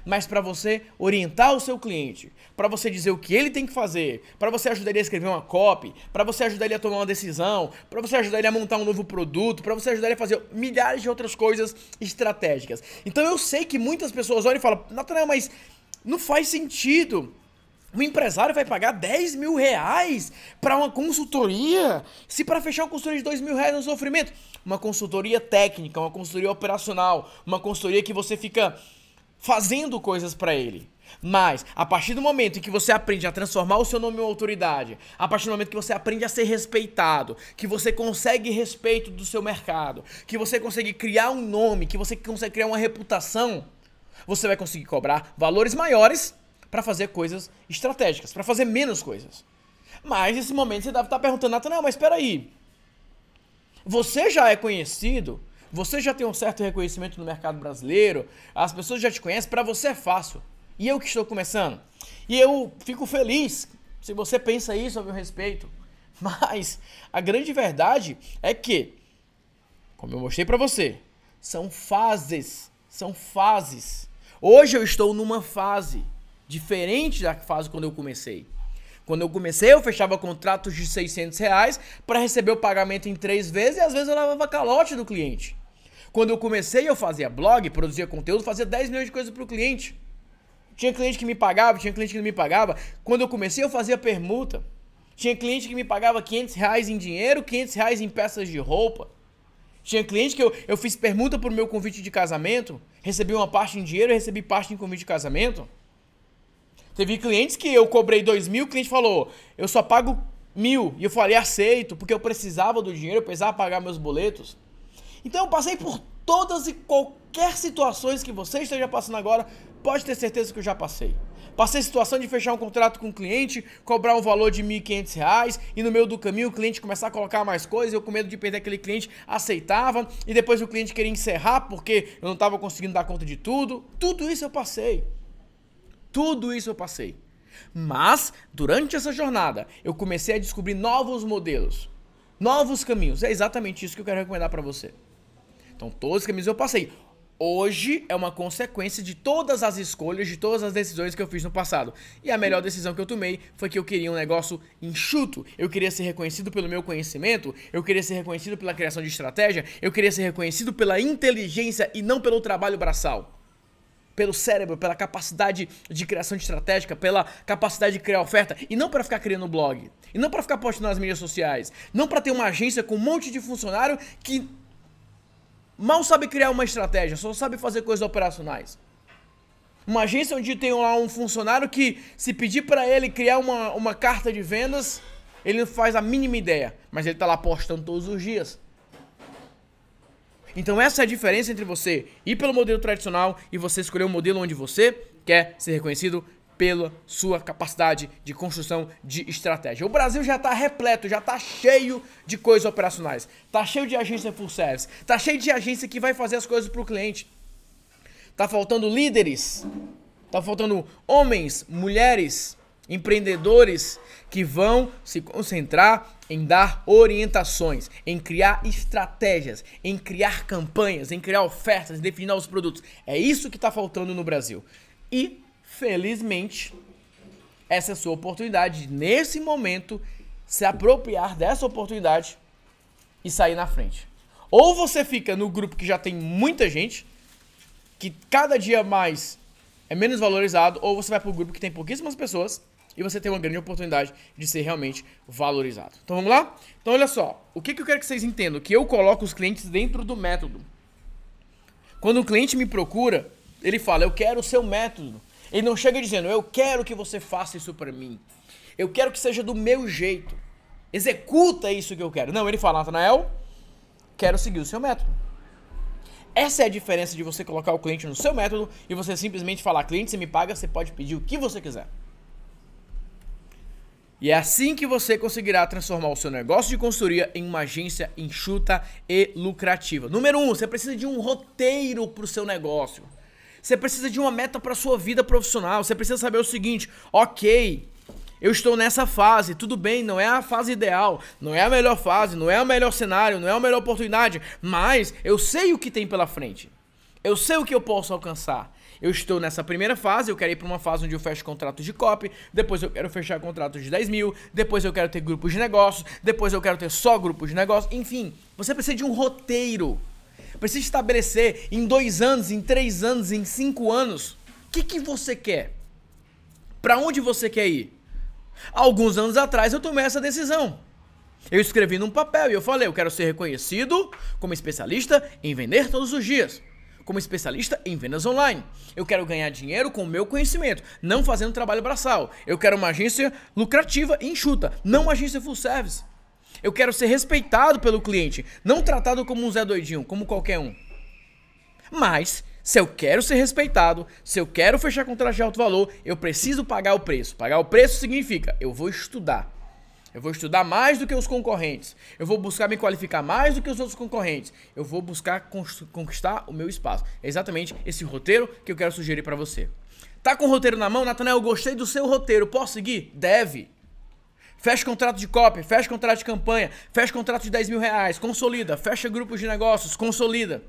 mas para você orientar o seu cliente, para você dizer o que ele tem que fazer, para você ajudar ele a escrever uma copy, para você ajudar ele a tomar uma decisão, para você ajudar ele a montar um novo produto, para você ajudar ele a fazer milhares de outras coisas estratégicas. Então eu sei que muitas pessoas olham e falam: Natanael, mas não faz sentido. O empresário vai pagar 10 mil reais para uma consultoria? Se para fechar uma consultoria de 2 mil reais é um sofrimento. Uma consultoria técnica, uma consultoria operacional, uma consultoria que você fica fazendo coisas para ele. Mas, a partir do momento em que você aprende a transformar o seu nome em uma autoridade, a partir do momento que você aprende a ser respeitado, que você consegue respeito do seu mercado, que você consegue criar um nome, que você consegue criar uma reputação, você vai conseguir cobrar valores maiores para fazer coisas estratégicas, para fazer menos coisas. Mas nesse momento você deve estar perguntando: Natanael, mas espera aí, você já é conhecido, você já tem um certo reconhecimento no mercado brasileiro, as pessoas já te conhecem, para você é fácil. E eu que estou começando? E eu fico feliz se você pensa isso a meu respeito. Mas a grande verdade é que, como eu mostrei para você, são fases, são fases. Hoje eu estou numa fase diferente da fase quando eu comecei. Quando eu comecei, eu fechava contratos de 600 reais para receber o pagamento em 3 vezes e às vezes eu levava calote do cliente. Quando eu comecei, eu fazia blog, produzia conteúdo, fazia 10 milhões de coisas para o cliente. Tinha cliente que me pagava, tinha cliente que não me pagava. Quando eu comecei, eu fazia permuta. Tinha cliente que me pagava R$500 em dinheiro, R$500 em peças de roupa. Tinha cliente que eu fiz permuta pro meu convite de casamento, recebi uma parte em dinheiro, recebi parte em convite de casamento. Teve clientes que eu cobrei 2.000, o cliente falou, eu só pago 1.000. E eu falei, aceito, porque eu precisava do dinheiro, eu precisava pagar meus boletos. Então eu passei por todas e qualquer situações que você esteja passando agora, pode ter certeza que eu já passei. Passei a situação de fechar um contrato com um cliente, cobrar um valor de R$1.500 e no meio do caminho o cliente começar a colocar mais coisas, eu com medo de perder aquele cliente, aceitava e depois o cliente queria encerrar porque eu não estava conseguindo dar conta de tudo. Tudo isso eu passei. Tudo isso eu passei. Mas, durante essa jornada, eu comecei a descobrir novos modelos, novos caminhos. É exatamente isso que eu quero recomendar para você. Então, todos os caminhos eu passei. Hoje é uma consequência de todas as escolhas, de todas as decisões que eu fiz no passado. E a melhor decisão que eu tomei foi que eu queria um negócio enxuto. Eu queria ser reconhecido pelo meu conhecimento, eu queria ser reconhecido pela criação de estratégia, eu queria ser reconhecido pela inteligência e não pelo trabalho braçal. Pelo cérebro, pela capacidade de criação de estratégia, pela capacidade de criar oferta, e não para ficar criando blog, e não para ficar postando nas mídias sociais, não para ter uma agência com um monte de funcionário que mal sabe criar uma estratégia, só sabe fazer coisas operacionais. Uma agência onde tem lá um funcionário que, se pedir para ele criar uma carta de vendas, ele não faz a mínima ideia, mas ele tá lá postando todos os dias. Então essa é a diferença entre você ir pelo modelo tradicional e você escolher um modelo onde você quer ser reconhecido pela sua capacidade de construção de estratégia. O Brasil já está repleto, já está cheio de coisas operacionais. Está cheio de agência full service. Está cheio de agência que vai fazer as coisas para o cliente. Está faltando líderes. Está faltando homens, mulheres, empreendedores que vão se concentrar em dar orientações, em criar estratégias, em criar campanhas, em criar ofertas, em definir novos produtos. É isso que está faltando no Brasil. E felizmente, essa é a sua oportunidade de, nesse momento, se apropriar dessa oportunidade e sair na frente. Ou você fica no grupo que já tem muita gente, que cada dia mais é menos valorizado, ou você vai para o grupo que tem pouquíssimas pessoas e você tem uma grande oportunidade de ser realmente valorizado. Então vamos lá? Então olha só, o que eu quero que vocês entendam? Que eu coloco os clientes dentro do método. Quando um cliente me procura, ele fala, eu quero o seu método. Ele não chega dizendo, eu quero que você faça isso pra mim. Eu quero que seja do meu jeito. Executa isso que eu quero. Não, ele fala, Natanael, quero seguir o seu método. Essa é a diferença de você colocar o cliente no seu método e você simplesmente falar, cliente, você me paga, você pode pedir o que você quiser. E é assim que você conseguirá transformar o seu negócio de consultoria em uma agência enxuta e lucrativa. Número 1, você precisa de um roteiro para o seu negócio. Você precisa de uma meta para a sua vida profissional. Você precisa saber o seguinte, ok, eu estou nessa fase, tudo bem, não é a fase ideal, não é a melhor fase, não é o melhor cenário, não é a melhor oportunidade, mas eu sei o que tem pela frente. Eu sei o que eu posso alcançar. Eu estou nessa primeira fase, eu quero ir para uma fase onde eu fecho contratos de copy, depois eu quero fechar contratos de 10 mil, depois eu quero ter grupos de negócios, depois eu quero ter só grupos de negócios, enfim, você precisa de um roteiro. Precisa estabelecer em 2 anos, em 3 anos, em 5 anos, o que você quer? Para onde você quer ir? Alguns anos atrás eu tomei essa decisão. Eu escrevi num papel e eu falei, eu quero ser reconhecido como especialista em vender todos os dias. Como especialista em vendas online. Eu quero ganhar dinheiro com o meu conhecimento, não fazendo trabalho braçal. Eu quero uma agência lucrativa e enxuta, não uma agência full service. Eu quero ser respeitado pelo cliente, não tratado como um Zé Doidinho, como qualquer um. Mas, se eu quero ser respeitado, se eu quero fechar contrato de alto valor, eu preciso pagar o preço. Pagar o preço significa, eu vou estudar. Eu vou estudar mais do que os concorrentes. Eu vou buscar me qualificar mais do que os outros concorrentes. Eu vou buscar conquistar o meu espaço. É exatamente esse roteiro que eu quero sugerir para você. Tá com o roteiro na mão? Natanael, eu gostei do seu roteiro. Posso seguir? Deve. Fecha contrato de copy, fecha contrato de campanha, fecha contrato de 10 mil reais, consolida, fecha grupos de negócios, consolida.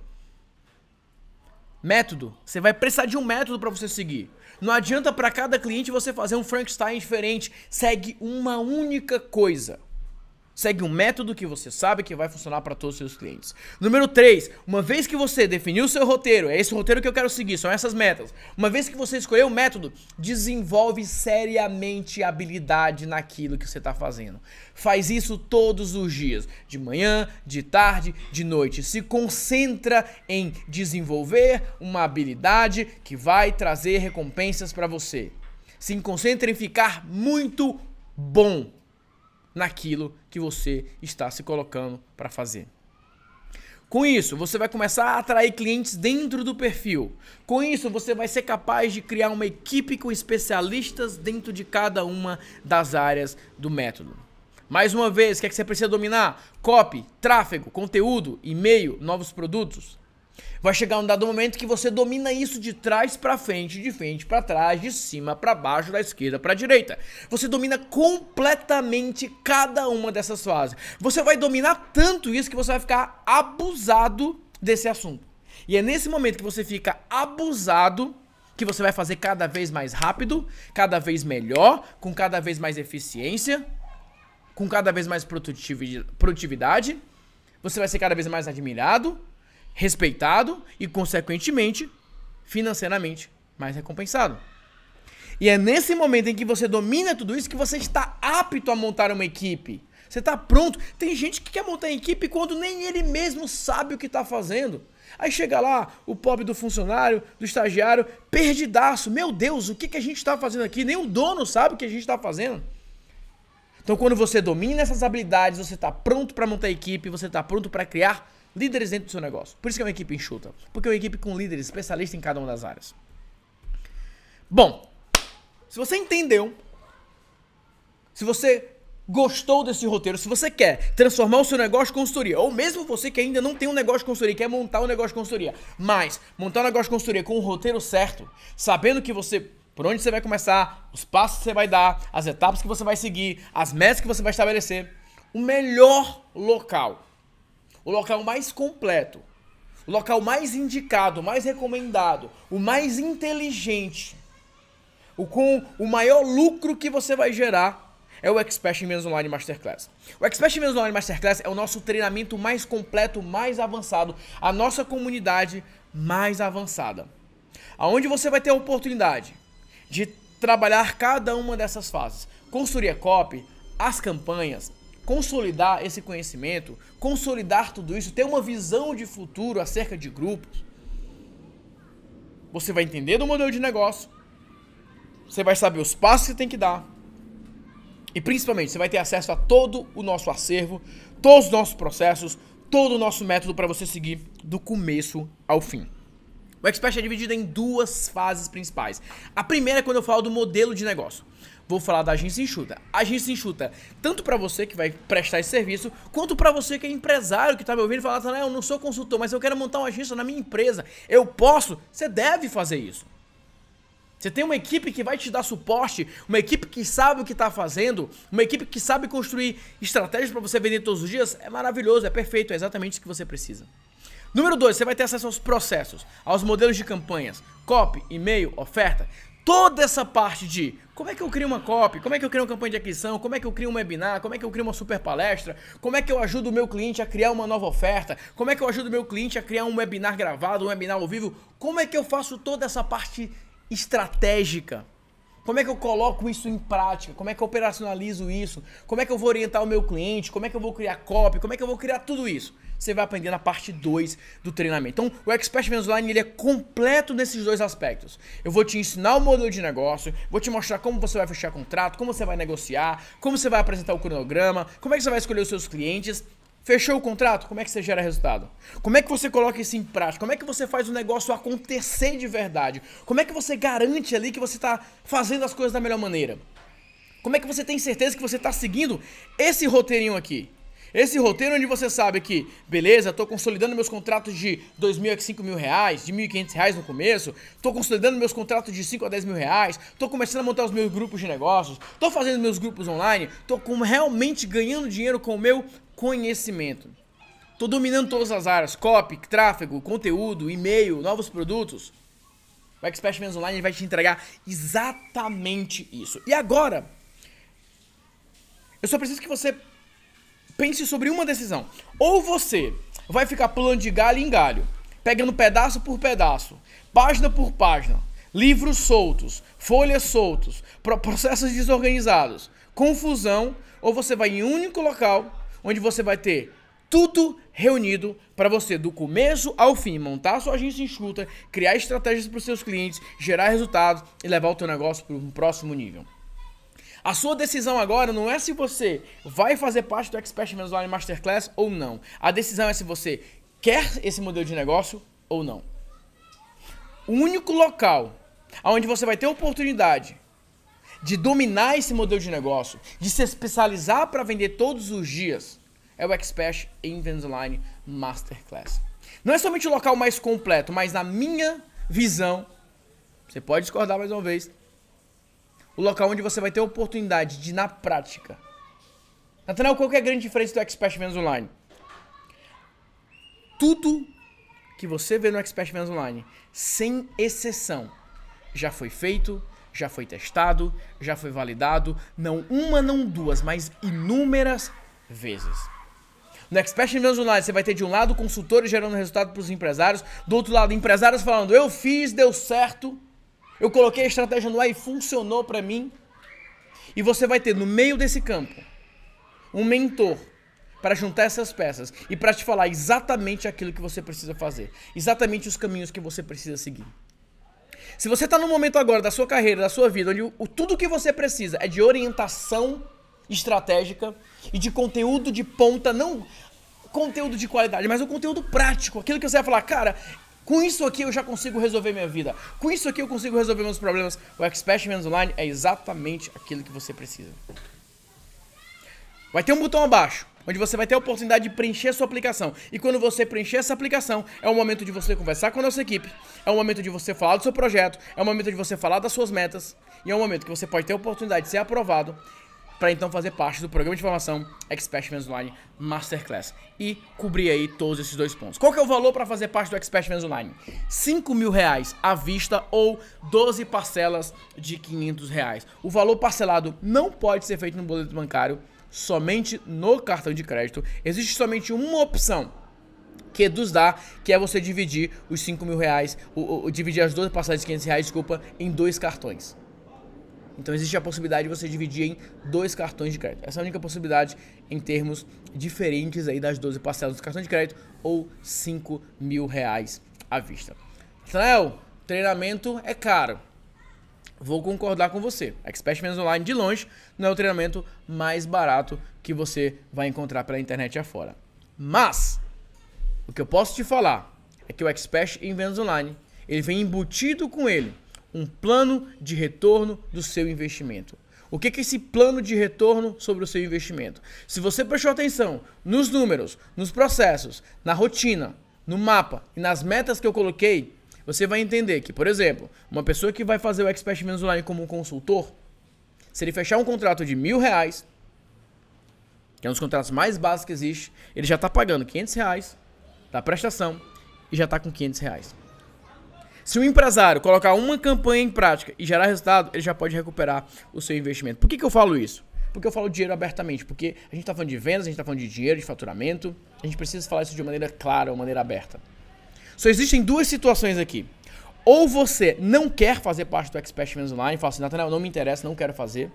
Método. Você vai precisar de um método para você seguir. Não adianta para cada cliente você fazer um Frankenstein diferente. Segue uma única coisa. Segue um método que você sabe que vai funcionar para todos os seus clientes. Número 3, uma vez que você definiu o seu roteiro, é esse roteiro que eu quero seguir, são essas metas. Uma vez que você escolheu o método, desenvolve seriamente habilidade naquilo que você está fazendo. Faz isso todos os dias, de manhã, de tarde, de noite. Se concentra em desenvolver uma habilidade que vai trazer recompensas para você. Se concentra em ficar muito bom naquilo que você está se colocando para fazer. Com isso, você vai começar a atrair clientes dentro do perfil. Com isso, você vai ser capaz de criar uma equipe com especialistas dentro de cada uma das áreas do método. Mais uma vez, o que é que você precisa dominar? Copy, tráfego, conteúdo, e-mail, novos produtos. Vai chegar um dado momento que você domina isso de trás para frente, de frente para trás, de cima para baixo, da esquerda para a direita. Você domina completamente cada uma dessas fases. Você vai dominar tanto isso que você vai ficar abusado desse assunto. E é nesse momento que você fica abusado que você vai fazer cada vez mais rápido, cada vez melhor, com cada vez mais eficiência, com cada vez mais produtividade. Você vai ser cada vez mais admirado, respeitado e, consequentemente, financeiramente mais recompensado. E é nesse momento em que você domina tudo isso que você está apto a montar uma equipe. Você está pronto. Tem gente que quer montar equipe quando nem ele mesmo sabe o que está fazendo. Aí chega lá o pobre do funcionário, do estagiário, perdidaço. Meu Deus, o que a gente está fazendo aqui? Nem o dono sabe o que a gente está fazendo. Então, quando você domina essas habilidades, você está pronto para montar equipe, você está pronto para criar líderes dentro do seu negócio. Por isso que é uma equipe enxuta. Porque é uma equipe com líderes especialistas em cada uma das áreas. Bom, se você entendeu, se você gostou desse roteiro, se você quer transformar o seu negócio em consultoria, ou mesmo você que ainda não tem um negócio de consultoria, quer montar um negócio de consultoria, mas montar um negócio de consultoria com o roteiro certo, sabendo que você, por onde você vai começar, os passos que você vai dar, as etapas que você vai seguir, as metas que você vai estabelecer, o melhor local, o local mais completo, o local mais indicado, o mais recomendado, o mais inteligente, com o maior lucro que você vai gerar é o Expert em Vendas Online Masterclass. O Expert em Vendas Online Masterclass é o nosso treinamento mais completo, mais avançado, a nossa comunidade mais avançada, aonde você vai ter a oportunidade de trabalhar cada uma dessas fases, consultoria copy, as campanhas, consolidar esse conhecimento, consolidar tudo isso, ter uma visão de futuro acerca de grupos. Você vai entender do modelo de negócio, você vai saber os passos que você tem que dar e principalmente você vai ter acesso a todo o nosso acervo, todos os nossos processos, todo o nosso método para você seguir do começo ao fim. O Expert é dividido em duas fases principais. A primeira é quando eu falo do modelo de negócio. Vou falar da agência enxuta. A agência enxuta, tanto para você que vai prestar esse serviço, quanto para você que é empresário, que tá me ouvindo e fala, eu não sou consultor, mas eu quero montar uma agência na minha empresa. Eu posso? Você deve fazer isso. Você tem uma equipe que vai te dar suporte, uma equipe que sabe o que está fazendo, uma equipe que sabe construir estratégias para você vender todos os dias. É maravilhoso, é perfeito, é exatamente isso que você precisa. Número 2, você vai ter acesso aos processos, aos modelos de campanhas, copy, e-mail, oferta. Toda essa parte de como é que eu crio uma copy, como é que eu crio uma campanha de aquisição, como é que eu crio um webinar, como é que eu crio uma super palestra, como é que eu ajudo o meu cliente a criar uma nova oferta, como é que eu ajudo o meu cliente a criar um webinar gravado, um webinar ao vivo, como é que eu faço toda essa parte estratégica, como é que eu coloco isso em prática, como é que eu operacionalizo isso, como é que eu vou orientar o meu cliente, como é que eu vou criar copy, como é que eu vou criar tudo isso. Você vai aprender na parte 2 do treinamento. Então, o Expert Vendas Online ele é completo nesses dois aspectos. Eu vou te ensinar o modelo de negócio, vou te mostrar como você vai fechar contrato, como você vai negociar, como você vai apresentar o cronograma, como é que você vai escolher os seus clientes. Fechou o contrato? Como é que você gera resultado? Como é que você coloca isso em prática? Como é que você faz o negócio acontecer de verdade? Como é que você garante ali que você está fazendo as coisas da melhor maneira? Como é que você tem certeza que você está seguindo esse roteirinho aqui? Esse roteiro onde você sabe que, beleza, tô consolidando meus contratos de 2.000 a 5.000 reais, de 1.500 reais no começo, tô consolidando meus contratos de 5 a 10 mil reais, tô começando a montar os meus grupos de negócios, tô fazendo meus grupos online, tô realmente ganhando dinheiro com o meu conhecimento. Tô dominando todas as áreas, copy, tráfego, conteúdo, e-mail, novos produtos. O Expert Vendas Online vai te entregar exatamente isso. E agora, eu só preciso que você pense sobre uma decisão. Ou você vai ficar pulando de galho em galho, pegando pedaço por pedaço, página por página, livros soltos, folhas soltos, processos desorganizados, confusão, ou você vai em um único local, onde você vai ter tudo reunido para você, do começo ao fim, montar a sua agência enxuta, criar estratégias para os seus clientes, gerar resultados e levar o teu negócio para um próximo nível. A sua decisão agora não é se você vai fazer parte do Expert Vendas Online Masterclass ou não. A decisão é se você quer esse modelo de negócio ou não. O único local onde você vai ter a oportunidade de dominar esse modelo de negócio, de se especializar para vender todos os dias, é o Expert Vendas Online Masterclass. Não é somente o local mais completo, mas na minha visão, você pode discordar mais uma vez, o local onde você vai ter a oportunidade de, na prática... Nathanael, qual que é a grande diferença do Expert Vendas Online? Tudo que você vê no Expert Vendas Online, sem exceção, já foi feito, já foi testado, já foi validado, não uma, não duas, mas inúmeras vezes. No Expert Vendas Online, você vai ter de um lado consultores gerando resultado para os empresários, do outro lado empresários falando, eu fiz, deu certo, eu coloquei a estratégia no ar e funcionou para mim. E você vai ter no meio desse campo um mentor para juntar essas peças e para te falar exatamente aquilo que você precisa fazer, exatamente os caminhos que você precisa seguir. Se você está no momento agora da sua carreira, da sua vida, onde tudo que você precisa é de orientação estratégica e de conteúdo de ponta, não conteúdo de qualidade, mas o conteúdo prático, aquilo que você vai falar, cara, com isso aqui eu já consigo resolver minha vida, com isso aqui eu consigo resolver meus problemas. O Expert Vendas Online é exatamente aquilo que você precisa. Vai ter um botão abaixo, onde você vai ter a oportunidade de preencher sua aplicação. E quando você preencher essa aplicação, é o momento de você conversar com a nossa equipe, é o momento de você falar do seu projeto, é o momento de você falar das suas metas, e é o momento que você pode ter a oportunidade de ser aprovado para então fazer parte do programa de formação Expert Vendas Online Masterclass e cobrir aí todos esses dois pontos. Qual que é o valor para fazer parte do Expert Vendas Online? R$5.000 à vista ou 12 parcelas de R$500. O valor parcelado não pode ser feito no boleto bancário, somente no cartão de crédito. Existe somente uma opção que nos dá, que é você dividir os R$5.000, dividir as 12 parcelas de R$500, desculpa, em 2 cartões. Então existe a possibilidade de você dividir em 2 cartões de crédito. Essa é a única possibilidade em termos diferentes aí das 12 parcelas do cartão de crédito ou R$5.000 à vista. Nathanael, treinamento é caro. Vou concordar com você. Expert Vendas Online, de longe, não é o treinamento mais barato que você vai encontrar pela internet afora. Mas, o que eu posso te falar é que o Expert Vendas Online, ele vem embutido com ele um plano de retorno do seu investimento. O que é esse plano de retorno sobre o seu investimento? Se você prestou atenção nos números, nos processos, na rotina, no mapa e nas metas que eu coloquei, você vai entender que, por exemplo, uma pessoa que vai fazer o Expert Vendas Online como um consultor, se ele fechar um contrato de R$1.000, que é um dos contratos mais básicos que existe, ele já está pagando R$500 da prestação e já está com R$500. Se um empresário colocar uma campanha em prática e gerar resultado, ele já pode recuperar o seu investimento. Por que eu falo isso? Porque eu falo dinheiro abertamente, porque a gente está falando de vendas, a gente está falando de dinheiro, de faturamento, a gente precisa falar isso de maneira clara, de maneira aberta. Só existem 2 situações aqui. Ou você não quer fazer parte do Expert Vendas Online, fala assim, Nathanael, não me interessa, não quero fazer.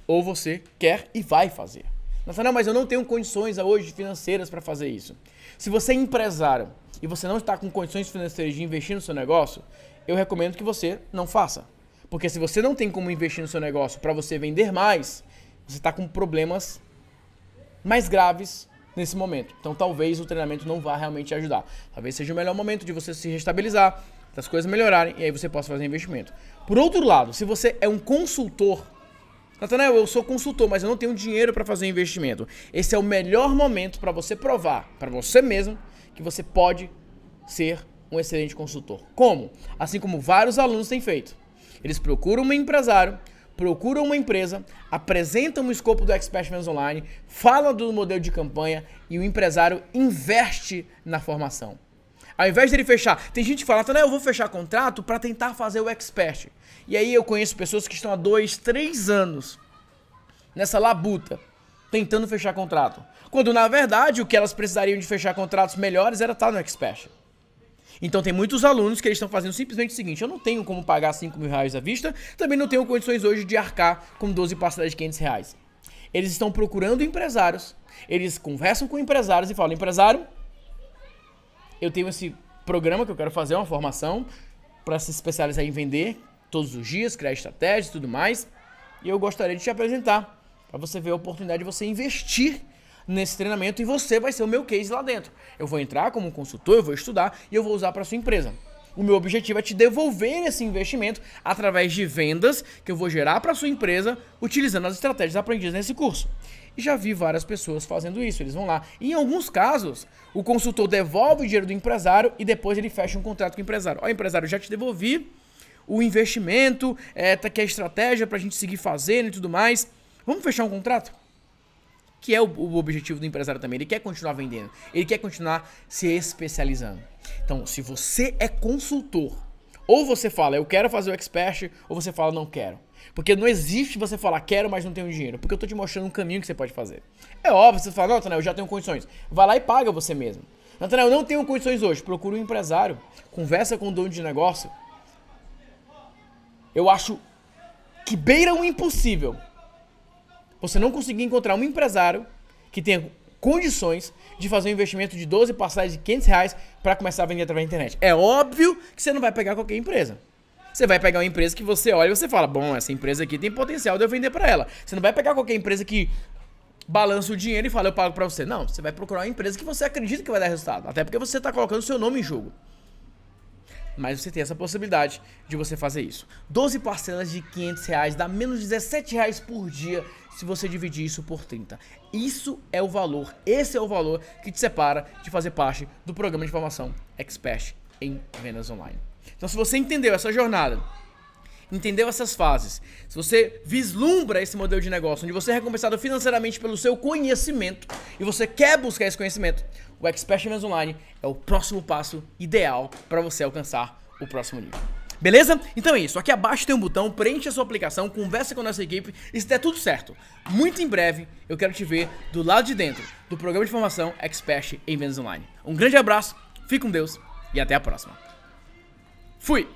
Ou você quer e vai fazer. Nathanael, mas eu não tenho condições hoje financeiras para fazer isso. Se você é empresário e você não está com condições financeiras de investir no seu negócio, eu recomendo que você não faça. Porque se você não tem como investir no seu negócio para você vender mais, você está com problemas mais graves nesse momento. Então talvez o treinamento não vá realmente te ajudar. Talvez seja o melhor momento de você se restabilizar, das coisas melhorarem e aí você possa fazer investimento. Por outro lado, se você é um consultor, Nathanael, eu sou consultor, mas eu não tenho dinheiro para fazer investimento. Esse é o melhor momento para você provar para você mesmo que você pode ser um excelente consultor. Como? Assim como vários alunos têm feito. Eles procuram um empresário, procuram uma empresa, apresentam o escopo do Expert Vendas Online, falam do modelo de campanha e o empresário investe na formação. Ao invés de ele fechar, tem gente que fala, eu vou fechar contrato para tentar fazer o Expert. E aí eu conheço pessoas que estão há 2, 3 anos nessa labuta, tentando fechar contrato. Quando, na verdade, o que elas precisariam de fechar contratos melhores era estar no Expert. Então tem muitos alunos que eles estão fazendo simplesmente o seguinte: eu não tenho como pagar 5 mil reais à vista, também não tenho condições hoje de arcar com 12 parcelas de 500 reais. Eles estão procurando empresários, eles conversam com empresários e falam: empresário, eu tenho esse programa que eu quero fazer, uma formação para se especializar em vender todos os dias, criar estratégias e tudo mais, e eu gostaria de te apresentar, para você ver a oportunidade de você investir nesse treinamento e você vai ser o meu case lá dentro. Eu vou entrar como consultor, eu vou estudar e eu vou usar para sua empresa. O meu objetivo é te devolver esse investimento através de vendas que eu vou gerar para sua empresa utilizando as estratégias aprendidas nesse curso. E já vi várias pessoas fazendo isso, eles vão lá. E em alguns casos, o consultor devolve o dinheiro do empresário e depois ele fecha um contrato com o empresário. Ó, empresário, eu já te devolvi o investimento, tá aqui a estratégia pra gente seguir fazendo e tudo mais. Vamos fechar um contrato? Que é o objetivo do empresário também. Ele quer continuar vendendo, ele quer continuar se especializando. Então, se você é consultor, ou você fala, eu quero fazer o Expert, ou você fala, não quero. Porque não existe você falar, quero, mas não tenho dinheiro. Porque eu tô te mostrando um caminho que você pode fazer. É óbvio, você fala, não, Nathanael, eu já tenho condições. Vai lá e paga você mesmo. Nathanael, eu não tenho condições hoje. Procura um empresário, conversa com o dono de negócio. Eu acho que beira o impossível você não conseguir encontrar um empresário que tenha condições de fazer um investimento de 12 parcelas de 500 reais para começar a vender através da internet. É óbvio que você não vai pegar qualquer empresa. Você vai pegar uma empresa que você olha e você fala, bom, essa empresa aqui tem potencial de eu vender para ela. Você não vai pegar qualquer empresa que balança o dinheiro e fala, eu pago para você. Não, você vai procurar uma empresa que você acredita que vai dar resultado. Até porque você está colocando o seu nome em jogo. Mas você tem essa possibilidade de você fazer isso. 12 parcelas de 500 reais dá menos de 17 reais por dia se você dividir isso por 30. Isso é o valor, esse é o valor que te separa de fazer parte do programa de formação Expert em Vendas Online. Então, se você entendeu essa jornada, entendeu essas fases, se você vislumbra esse modelo de negócio onde você é recompensado financeiramente pelo seu conhecimento e você quer buscar esse conhecimento, o Expert em Vendas Online é o próximo passo ideal para você alcançar o próximo nível. Beleza? Então é isso, aqui abaixo tem um botão, preencha a sua aplicação, conversa com a nossa equipe e se der tudo certo, muito em breve eu quero te ver do lado de dentro do programa de formação Expert em Vendas Online. Um grande abraço, fique com Deus e até a próxima. Fui!